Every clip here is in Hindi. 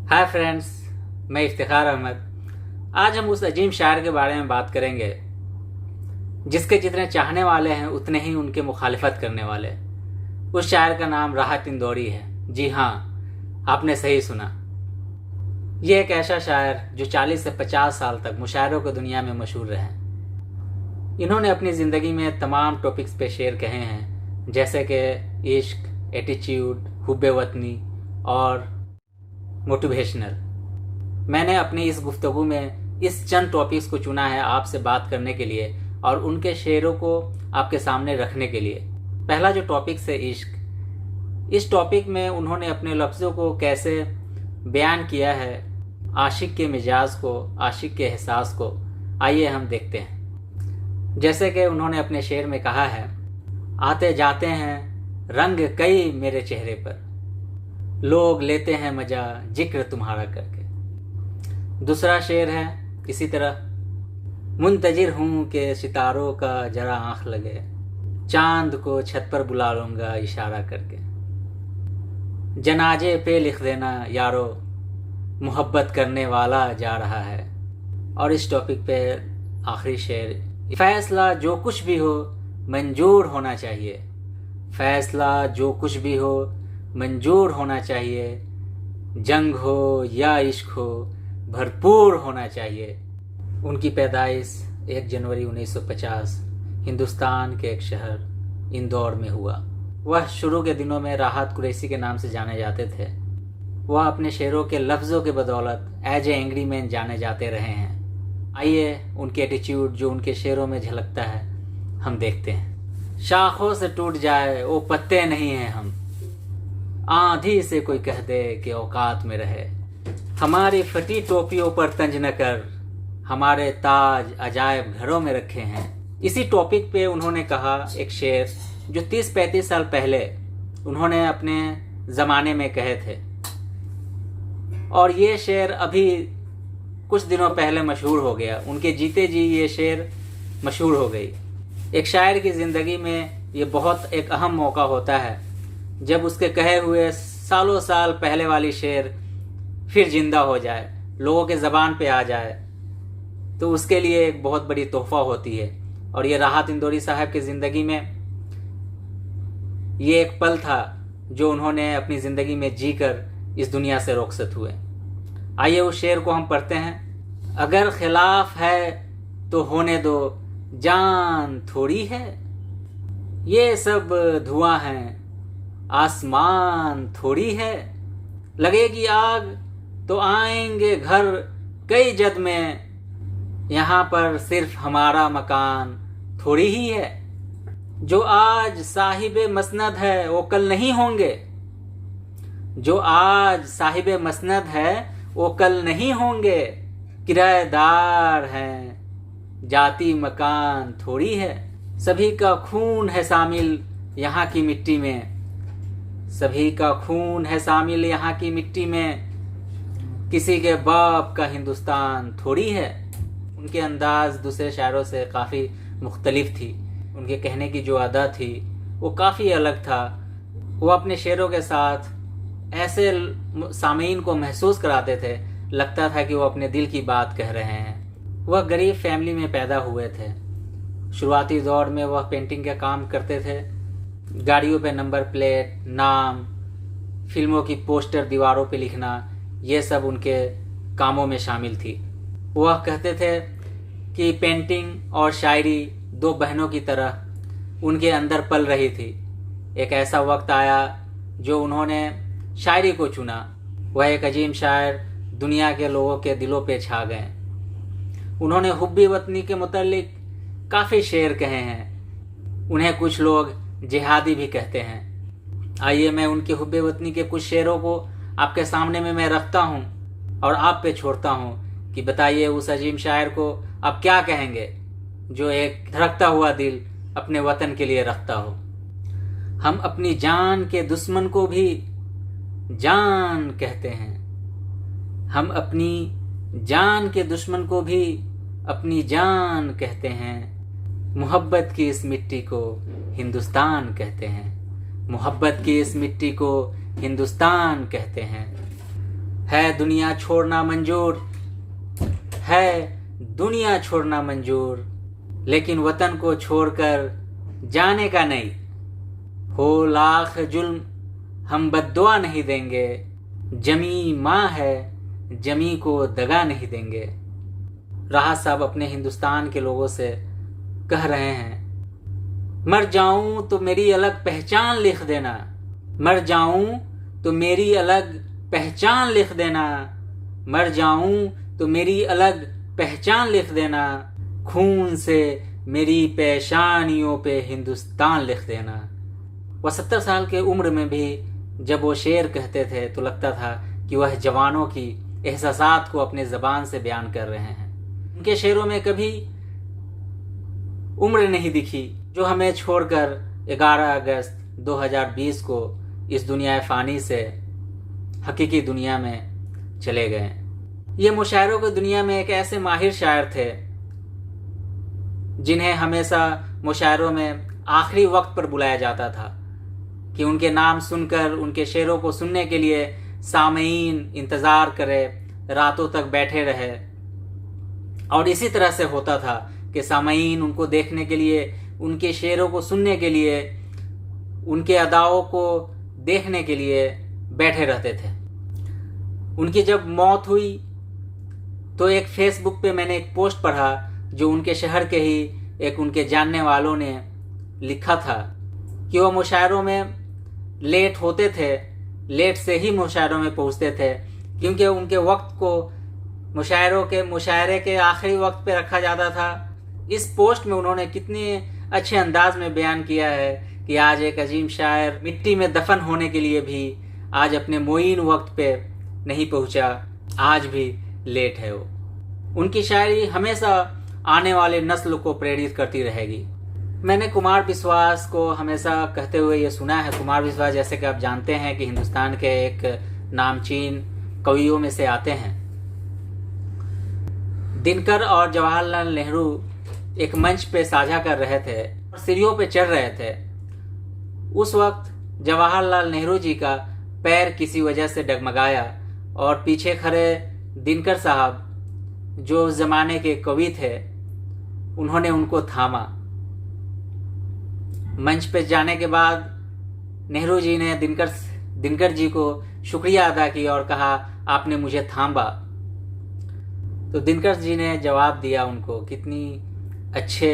हाय फ्रेंड्स, मैं इफ्तिखार अहमद। आज हम उस अजीम शायर के बारे में बात करेंगे जिसके जितने चाहने वाले हैं उतने ही उनके मुखालिफत करने वाले। उस शायर का नाम राहत इंदौरी है। जी हाँ, आपने सही सुना। ये एक ऐसा शायर जो 40 से 50 साल तक मुशायरों की दुनिया में मशहूर रहे। इन्होंने अपनी ज़िंदगी में तमाम टॉपिक्स पे शेर कहे हैं, जैसे कि इश्क, एटीट्यूड, हुब्बे वतनी और मोटिवेशनल। मैंने अपनी इस गुफ्तगू में इस चंद टॉपिक्स को चुना है आपसे बात करने के लिए और उनके शेरों को आपके सामने रखने के लिए। पहला जो टॉपिक है इश्क। इस टॉपिक में उन्होंने अपने लफ्ज़ों को कैसे बयान किया है, आशिक के मिजाज को, आशिक के एहसास को, आइए हम देखते हैं। जैसे कि उन्होंने अपने शेर में कहा है, आते जाते हैं रंग कई मेरे चेहरे पर, लोग लेते हैं मजा जिक्र तुम्हारा करके। दूसरा शेर है इसी तरह, मुंतजिर हूँ कि सितारों का जरा आँख लगे, चांद को छत पर बुला लूँगा इशारा करके। जनाजे पे लिख देना यारो, मोहब्बत करने वाला जा रहा है। और इस टॉपिक पे आखिरी शेर, फैसला जो कुछ भी हो मंजूर होना चाहिए, फैसला जो कुछ भी हो मंजूर होना चाहिए, जंग हो या इश्क हो भरपूर होना चाहिए। उनकी पैदाइश 1 जनवरी 1950 हिंदुस्तान के एक शहर इंदौर में हुआ। वह शुरू के दिनों में राहत कुरैशी के नाम से जाने जाते थे। वह अपने शेरों के लफ्ज़ों के बदौलत एज ए एंग्री मैन जाने जाते रहे हैं। आइए उनके एटीट्यूड जो उनके शेरों में झलकता है हम देखते हैं। शाखों से टूट जाए वो पत्ते नहीं हैं हम, आंधी से कोई कह दे कि औकात में रहे, हमारी फटी टोपियों पर तंज न कर, हमारे ताज अजायब घरों में रखे हैं। इसी टॉपिक पे उन्होंने कहा एक शेर जो 30-35 साल पहले उन्होंने अपने ज़माने में कहे थे और ये शेर अभी कुछ दिनों पहले मशहूर हो गया। उनके जीते जी ये शेर मशहूर हो गई। एक शायर की ज़िंदगी में ये बहुत एक अहम मौका होता है जब उसके कहे हुए सालों साल पहले वाली शेर फिर जिंदा हो जाए, लोगों के ज़बान पे आ जाए, तो उसके लिए एक बहुत बड़ी तोहफ़ा होती है। और ये राहत इंदौरी साहब की ज़िंदगी में ये एक पल था जो उन्होंने अपनी ज़िंदगी में जीकर इस दुनिया से रुखसत हुए। आइए उस शेर को हम पढ़ते हैं। अगर खिलाफ है तो होने दो, जान थोड़ी है, ये सब धुआं है, आसमान थोड़ी है, लगेगी आग तो आएंगे घर कई जद में, यहाँ पर सिर्फ हमारा मकान थोड़ी ही है। जो आज साहिबे मसनद है वो कल नहीं होंगे, जो आज साहिबे मसनद है वो कल नहीं होंगे, किराएदार हैं जाती मकान थोड़ी है। सभी का खून है शामिल यहाँ की मिट्टी में, सभी का खून है शामिल यहाँ की मिट्टी में, किसी के बाप का हिंदुस्तान थोड़ी है। उनके अंदाज दूसरे शायरों से काफ़ी मुख्तलिफ थी। उनके कहने की जो अदा थी वो काफ़ी अलग था। वो अपने शेरों के साथ ऐसे सामीन को महसूस कराते थे, लगता था कि वो अपने दिल की बात कह रहे हैं। वह गरीब फैमिली में पैदा हुए थे। शुरुआती दौर में वह पेंटिंग का काम करते थे। गाड़ियों पे नंबर प्लेट, नाम, फिल्मों की पोस्टर दीवारों पे लिखना, ये सब उनके कामों में शामिल थी। वह कहते थे कि पेंटिंग और शायरी दो बहनों की तरह उनके अंदर पल रही थी। एक ऐसा वक्त आया जो उन्होंने शायरी को चुना। वह एक अजीम शायर दुनिया के लोगों के दिलों पे छा गए। उन्होंने हुब्बे वतनी के मुतालिक काफ़ी शेर कहे हैं। उन्हें कुछ लोग जिहादी भी कहते हैं। आइए मैं उनके हुब्बे वतनी के कुछ शेरों को आपके सामने में मैं रखता हूँ और आप पे छोड़ता हूँ कि बताइए उस अजीम शायर को आप क्या कहेंगे जो एक धड़कता हुआ दिल अपने वतन के लिए रखता हो। हम अपनी जान के दुश्मन को भी जान कहते हैं, हम अपनी जान के दुश्मन को भी अपनी जान कहते हैं, मोहब्बत की इस मिट्टी को हिंदुस्तान कहते हैं, मोहब्बत की इस मिट्टी को हिंदुस्तान कहते हैं। है दुनिया छोड़ना मंजूर, है दुनिया छोड़ना मंजूर, लेकिन वतन को छोड़कर जाने का नहीं। हो लाख जुल्म हम बद्दुआ नहीं देंगे, जमी माँ है जमी को दगा नहीं देंगे। राहत साहब अपने हिंदुस्तान के लोगों से कह रहे हैं, मर जाऊं तो मेरी अलग पहचान लिख देना, मर जाऊं तो मेरी अलग पहचान लिख देना, मर जाऊं तो मेरी अलग पहचान लिख देना, खून से मेरी पेशानियों पे हिंदुस्तान लिख देना। वह 70 साल के उम्र में भी जब वो शेर कहते थे तो लगता था कि वह जवानों की एहसासात को अपने ज़बान से बयान कर रहे हैं। उनके शेरों में कभी उम्र नहीं दिखी जो हमें छोड़कर 11 अगस्त 2020 को इस दुनिया फ़ानी से हकीकी दुनिया में चले गए। ये मुशायरों की दुनिया में एक ऐसे माहिर शायर थे जिन्हें हमेशा मुशायरों में आखिरी वक्त पर बुलाया जाता था कि उनके नाम सुनकर उनके शेरों को सुनने के लिए सामईन इंतज़ार करे, रातों तक बैठे रहे। और इसी तरह से होता था कि सामईन उनको देखने के लिए, उनके शेरों को सुनने के लिए, उनके अदाओं को देखने के लिए बैठे रहते थे। उनकी जब मौत हुई तो एक फेसबुक पे मैंने एक पोस्ट पढ़ा जो उनके शहर के ही एक उनके जानने वालों ने लिखा था कि वो मुशायरों में लेट होते थे, लेट से ही मुशायरों में पहुंचते थे क्योंकि उनके वक्त को मुशायरे के आखिरी वक्त पे रखा जाता था। इस पोस्ट में उन्होंने कितने अच्छे अंदाज में बयान किया है कि आज एक अजीम शायर मिट्टी में दफन होने के लिए भी आज अपने मुईन वक्त पे नहीं पहुंचा, आज भी लेट है वो। उनकी शायरी हमेशा आने वाले नस्ल को प्रेरित करती रहेगी। मैंने कुमार विश्वास को हमेशा कहते हुए ये सुना है। कुमार विश्वास जैसे कि आप जानते हैं कि हिंदुस्तान के एक नामचीन कवियों में से आते हैं। दिनकर और जवाहरलाल नेहरू एक मंच पे साझा कर रहे थे और सीढ़ियों पे चढ़ रहे थे। उस वक्त जवाहरलाल नेहरू जी का पैर किसी वजह से डगमगाया और पीछे खड़े दिनकर साहब जो उस जमाने के कवि थे उन्होंने उनको थामा। मंच पे जाने के बाद नेहरू जी ने दिनकर जी को शुक्रिया अदा किया और कहा, आपने मुझे थामा। तो दिनकर जी ने जवाब दिया उनको कितनी अच्छे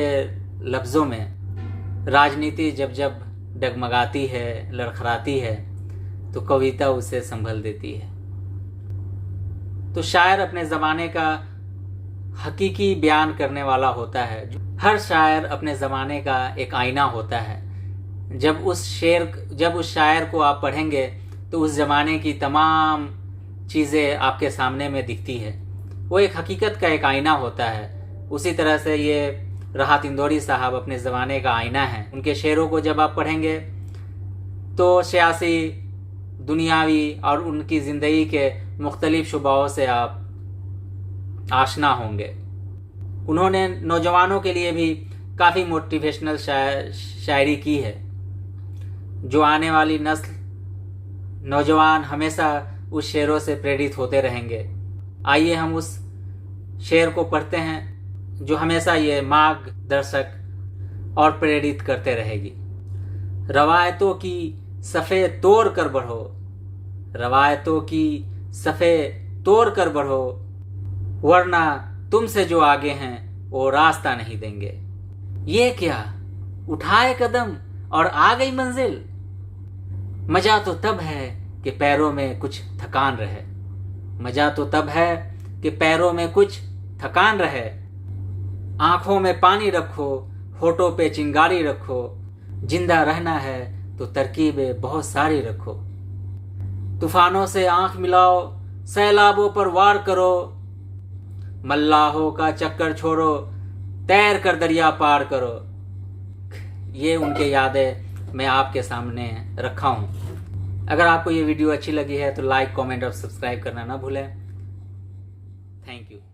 लफ्ज़ों में, राजनीति जब जब डगमगाती है, लड़खड़ाती है तो कविता उसे संभल देती है। तो शायर अपने ज़माने का हकीकी बयान करने वाला होता है। हर शायर अपने ज़माने का एक आईना होता है। जब उस शायर को आप पढ़ेंगे तो उस ज़माने की तमाम चीज़ें आपके सामने में दिखती है। वो एक हकीकत का एक आईना होता है। उसी तरह से ये राहत इंदौरी साहब अपने ज़माने का आईना है। उनके शेरों को जब आप पढ़ेंगे तो सियासी, दुनियावी और उनकी ज़िंदगी के मुख्तलिफ शुबाओं से आप आशना होंगे। उन्होंने नौजवानों के लिए भी काफ़ी मोटिवेशनल शायरी की है। जो आने वाली नस्ल, नौजवान हमेशा उस शेरों से प्रेरित होते रहेंगे। आइए हम उस शेर को पढ़ते हैं जो हमेशा ये मार्गदर्शक और प्रेरित करते रहेगी। रवायतों की सफ़े तोड़ कर बढ़ो, रवायतों की सफ़े तोड़ कर बढ़ो, वरना तुमसे जो आगे हैं वो रास्ता नहीं देंगे। ये क्या, उठाए कदम और आ गई मंजिल। मजा तो तब है कि पैरों में कुछ थकान रहे, मजा तो तब है कि पैरों में कुछ थकान रहे। आंखों में पानी रखो, होठों पे चिंगारी रखो, जिंदा रहना है तो तरकीबें बहुत सारी रखो। तूफानों से आंख मिलाओ, सैलाबों पर वार करो, मल्लाहों का चक्कर छोड़ो, तैर कर दरिया पार करो। ये उनके यादें मैं आपके सामने रखा हूँ। अगर आपको ये वीडियो अच्छी लगी है तो लाइक, कमेंट और सब्सक्राइब करना ना भूलें। Thank you.